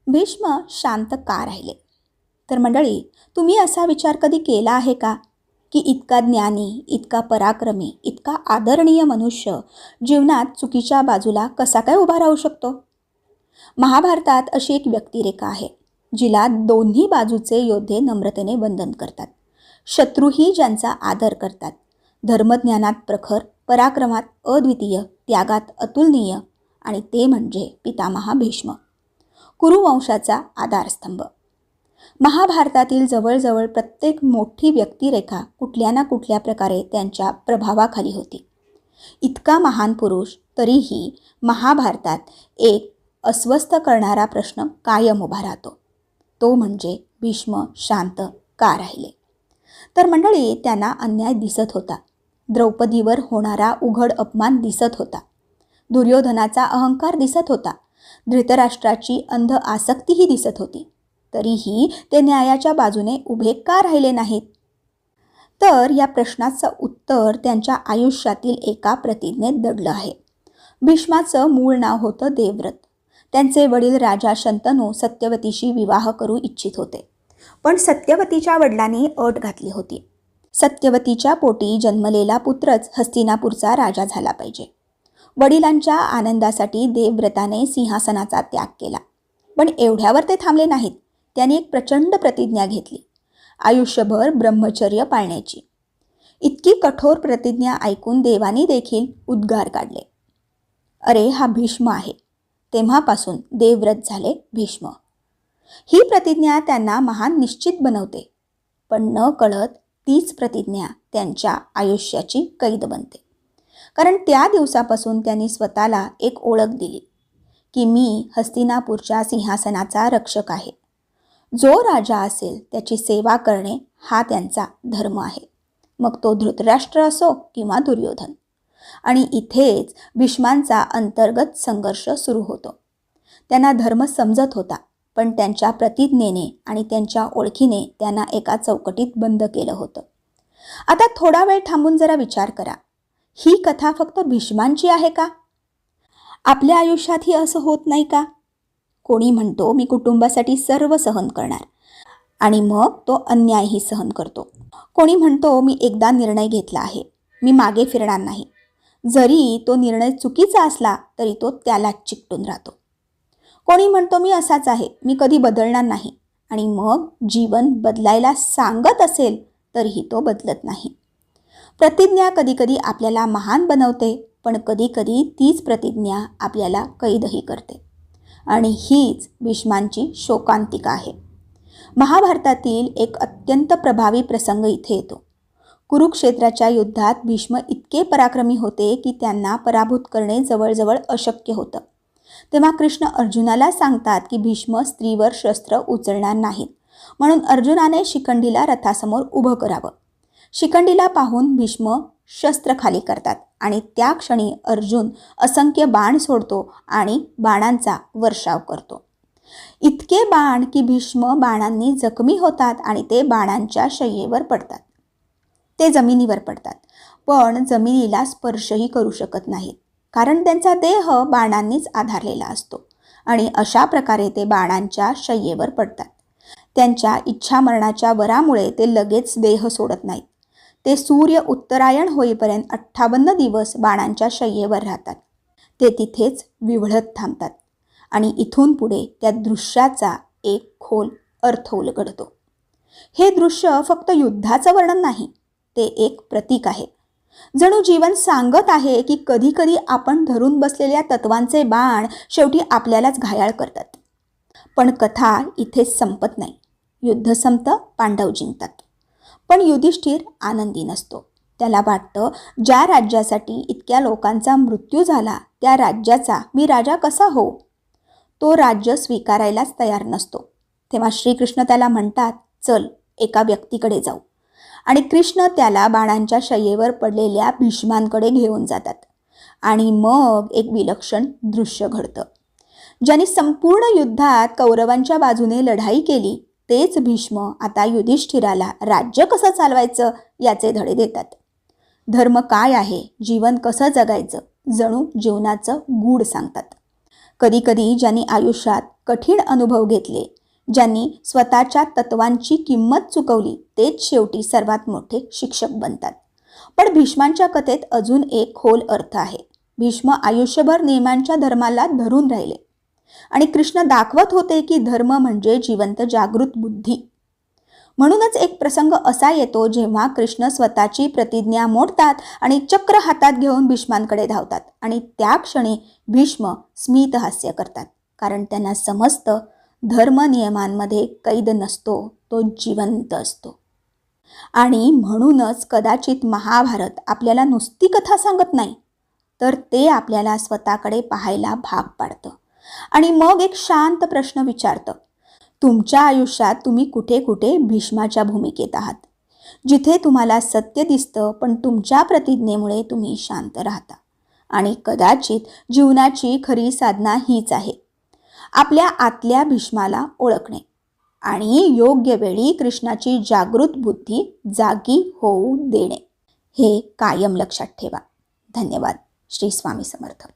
भीष्म शांत का राहिले? तर मंडळी, तुम्ही असा विचार कधी केला आहे का की इतका ज्ञानी, इतका पराक्रमी, इतका आदरणीय मनुष्य जीवनात चुकीच्या बाजूला कसा काय उभा राहू शकतो? महाभारतात अशी एक व्यक्तिरेखा आहे जिला दोन्ही बाजूचे योद्धे नम्रतेने वंदन करतात. शत्रूही ज्यांचा आदर करतात. धर्मज्ञानात प्रखर, पराक्रमात अद्वितीय, त्यागात अतुलनीय, आणि ते म्हणजे पितामहा भीष्म, कुरुवंशाचा आधारस्तंभ. महाभारतातील जवळजवळ प्रत्येक मोठी व्यक्तिरेखा कुठल्या ना कुठल्या प्रकारे त्यांच्या प्रभावाखाली होती. इतका महान पुरुष तरीही महाभारतात एक अस्वस्थ करणारा प्रश्न कायम उभा राहतो. तो म्हणजे भीष्म शांत का राहिले? तर मंडळी, त्यांना अन्याय दिसत होता. द्रौपदीवर होणारा उघड अपमान दिसत होता. दुर्योधनाचा अहंकार दिसत होता. धृतराष्ट्राची अंध आसक्तीही दिसत होती. तरीही ते न्यायाच्या बाजूने उभे का राहिले नाहीत? तर या प्रश्नाचं उत्तर त्यांच्या आयुष्यातील एका प्रतिज्ञेत दडलं आहे. भीष्माचं मूळ नाव होतं देवव्रत. त्यांचे वडील राजा शंतनू सत्यवतीशी विवाह करू इच्छित होते. पण सत्यवतीच्या वडिलांनी अट घातली होती. सत्यवतीच्या पोटी जन्मलेला पुत्रच हस्तिनापूरचा राजा झाला पाहिजे. वडिलांच्या आनंदासाठी देवव्रताने सिंहासनाचा त्याग केला. पण एवढ्यावर ते थांबले नाहीत. त्यांनी एक प्रचंड प्रतिज्ञा घेतली, आयुष्यभर ब्रह्मचर्य पाळण्याची. इतकी कठोर प्रतिज्ञा ऐकून देवानी देखील उद्गार काढले. अरे, हा भीष्म आहे. तेव्हापासून देवव्रत झाले भीष्म. ही प्रतिज्ञा त्यांना महान निश्चित बनवते. पण न कळत तीच प्रतिज्ञा त्यांच्या आयुष्याची कैद बनते. कारण त्या दिवसापासून त्यांनी स्वतःला एक ओळख दिली की मी हस्तिनापूरच्या सिंहासनाचा रक्षक आहे. जो राजा असेल त्याची सेवा करणे हा त्यांचा धर्म आहे, मग तो धृतराष्ट्र असो किंवा दुर्योधन. आणि इथेच भीष्मांचा अंतर्गत संघर्ष सुरू होतो. त्यांना धर्म समजत होता, पण त्यांच्या प्रतिज्ञेने आणि त्यांच्या ओळखीने त्यांना एका चौकटीत बंद केलं होतं. आता थोडा वेळ थांबून जरा विचार करा, ही कथा फक्त भीष्मांची आहे का? आपल्या आयुष्यातही असं होत नाही का? कोणी म्हणतो मी कुटुंबासाठी सर्व सहन करणार आणि मग तो अन्यायही सहन करतो. कोणी म्हणतो मी एकदा निर्णय घेतला आहे, मी मागे फिरणार नाही. जरी तो निर्णय चुकीचा असला तरी तो त्यालाच चिकटून राहतो. कोणी म्हणतो मी असाच आहे, मी कधी बदलणार नाही, आणि मग जीवन बदलायला सांगत असेल तरीही तो बदलत नाही. प्रतिज्ञा कधीकधी आपल्याला महान बनवते, पण कधीकधी तीच प्रतिज्ञा आपल्याला कैदही करते. आणि हीच भीष्मांची शोकांतिका आहे. महाभारतातील एक अत्यंत प्रभावी प्रसंग इथे येतो. कुरुक्षेत्राच्या युद्धात भीष्म इतके पराक्रमी होते की त्यांना पराभूत करणे जवळजवळ अशक्य होतं. तेव्हा कृष्ण अर्जुनाला सांगतात की भीष्म स्त्रीवर शस्त्र उचलणार नाहीत, म्हणून अर्जुनाने शिखंडीला रथासमोर उभं करावं. शिखंडीला पाहून भीष्म शस्त्र खाली करतात आणि त्या क्षणी अर्जुन असंख्य बाण सोडतो आणि बाणांचा वर्षाव करतो. इतके बाण की भीष्म बाणांनी जखमी होतात आणि ते बाणांच्या शय्येवर पडतात. ते जमिनीवर पडतात, पण जमिनीला स्पर्शही करू शकत नाहीत, कारण त्यांचा देह बाणांनीच आधारलेला असतो. आणि अशा प्रकारे ते बाणांच्या शय्येवर पडतात. त्यांच्या इच्छामरणाच्या वरामुळे ते लगेच देह सोडत नाहीत. ते सूर्य उत्तरायण होईपर्यंत 58 दिवस बाणांच्या शय्येवर राहतात. ते तिथेच विव्हळत थांबतात आणि इथून पुढे त्या दृश्याचा एक खोल अर्थ उलगडतो. हे दृश्य फक्त युद्धाचं वर्णन नाही, ते एक प्रतीक आहे. जणू जीवन सांगत आहे की कधीकधी आपण धरून बसलेल्या तत्वांचे बाण शेवटी आपल्यालाच घायाळ करतात. पण कथा इथेच संपत नाही. युद्ध संपतं, पांडव जिंकतात. पण युधिष्ठिर आनंदी नसतो. त्याला वाटतं ज्या राज्यासाठी इतक्या लोकांचा मृत्यू झाला त्या राज्याचा मी राजा कसा हो? तो राज्य स्वीकारायलाच तयार नसतो. तेव्हा श्रीकृष्ण त्याला म्हणतात, चल एका व्यक्तीकडे जाऊ. आणि कृष्ण त्याला बाणांच्या शय्येवर पडलेल्या भीष्मांकडे घेऊन जातात. आणि मग एक विलक्षण दृश्य घडतं. ज्यांनी संपूर्ण युद्धात कौरवांच्या बाजूने लढाई केली तेच भीष्म आता युधिष्ठिराला राज्य कसं चालवायचं याचे धडे देतात. धर्म काय आहे, जीवन कसं जगायचं, जणू जीवनाचं गूढ सांगतात. कधीकधी ज्यांनी आयुष्यात कठीण अनुभव घेतले, ज्यांनी स्वतःच्या तत्वांची किंमत चुकवली, तेच शेवटी सर्वात मोठे शिक्षक बनतात. पण भीष्मांच्या कथेत अजून एक खोल अर्थ आहे. भीष्म आयुष्यभर नियमांच्या धर्माला धरून राहिले आणि कृष्ण दाखवत होते की धर्म म्हणजे जिवंत जागृत बुद्धी. म्हणूनच एक प्रसंग असा येतो जेव्हा कृष्ण स्वतःची प्रतिज्ञा मोडतात आणि चक्र हातात घेऊन भीष्मांकडे धावतात आणि त्या क्षणी भीष्म स्मित हास्य करतात, कारण त्यांना समजतं धर्म नियमांमध्ये कैद नसतो, तो जिवंत असतो. आणि म्हणूनच कदाचित महाभारत आपल्याला नुसती कथा सांगत नाही, तर ते आपल्याला स्वतःकडे पाहायला भाग पाडतं आणि मग एक शांत प्रश्न विचारतं. तुमच्या आयुष्यात तुम्ही कुठे कुठे भीष्माच्या भूमिकेत आहात, जिथे तुम्हाला सत्य दिसतं पण तुमच्या प्रतिज्ञेमुळे तुम्ही शांत राहता. आणि कदाचित जीवनाची खरी साधना हीच आहे, आपल्या आतल्या भीष्माला ओळखणे आणि योग्य वेळी कृष्णाची जागृत बुद्धी जागी होऊ देणे. हे कायम लक्षात ठेवा. धन्यवाद. श्री स्वामी समर्थ.